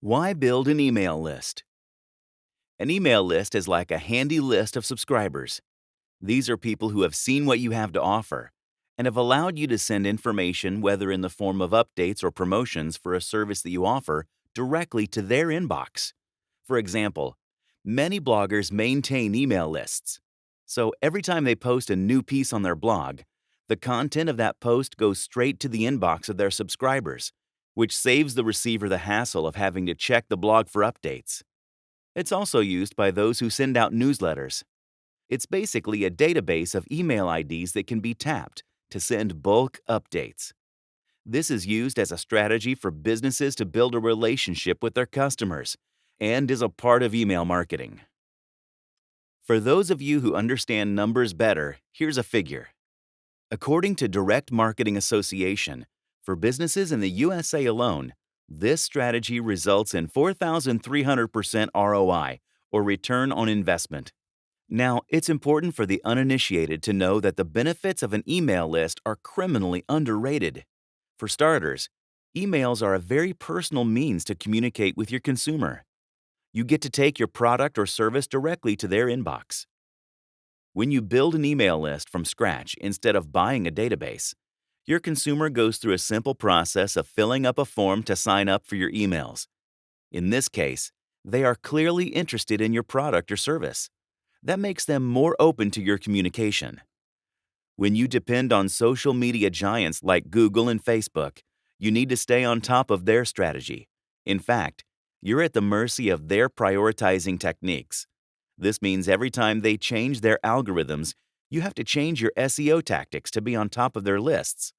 Why build an email list? An email list is like a handy list of subscribers. These are people who have seen what you have to offer and have allowed you to send information, whether in the form of updates or promotions for a service that you offer, directly to their inbox. For example, many bloggers maintain email lists. So every time they post a new piece on their blog, the content of that post goes straight to the inbox of their subscribers, which saves the receiver the hassle of having to check the blog for updates. It's also used by those who send out newsletters. It's basically a database of email IDs that can be tapped to send bulk updates. This is used as a strategy for businesses to build a relationship with their customers and is a part of email marketing. For those of you who understand numbers better, here's a figure. According to Direct Marketing Association, for businesses in the USA alone, this strategy results in 4,300% ROI, or return on investment. Now, it's important for the uninitiated to know that the benefits of an email list are criminally underrated. For starters, emails are a very personal means to communicate with your consumer. You get to take your product or service directly to their inbox. When you build an email list from scratch instead of buying a database, your consumer goes through a simple process of filling up a form to sign up for your emails. In this case, they are clearly interested in your product or service. That makes them more open to your communication. When you depend on social media giants like Google and Facebook, you need to stay on top of their strategy. In fact, you're at the mercy of their prioritizing techniques. This means every time they change their algorithms, you have to change your SEO tactics to be on top of their lists.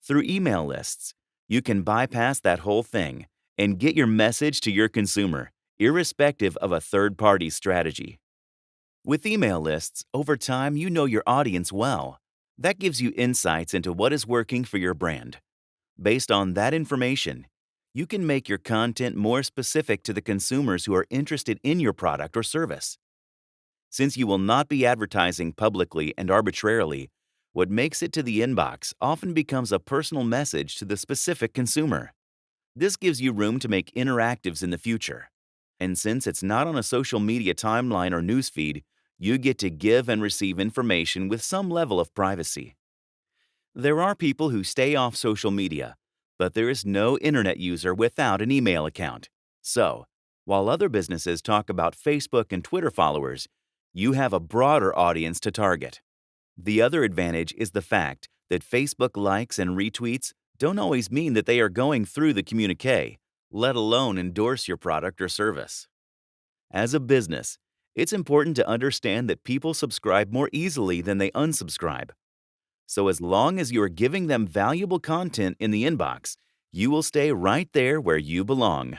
Through email lists, you can bypass that whole thing and get your message to your consumer, irrespective of a third-party strategy. With email lists, over time you know your audience well. That gives you insights into what is working for your brand. Based on that information, you can make your content more specific to the consumers who are interested in your product or service. Since you will not be advertising publicly and arbitrarily, what makes it to the inbox often becomes a personal message to the specific consumer. This gives you room to make interactives in the future. And since it's not on a social media timeline or newsfeed, you get to give and receive information with some level of privacy. There are people who stay off social media, but there is no internet user without an email account. So, while other businesses talk about Facebook and Twitter followers, you have a broader audience to target. The other advantage is the fact that Facebook likes and retweets don't always mean that they are going through the communique, let alone endorse your product or service. As a business, it's important to understand that people subscribe more easily than they unsubscribe. So as long as you are giving them valuable content in the inbox, you will stay right there where you belong.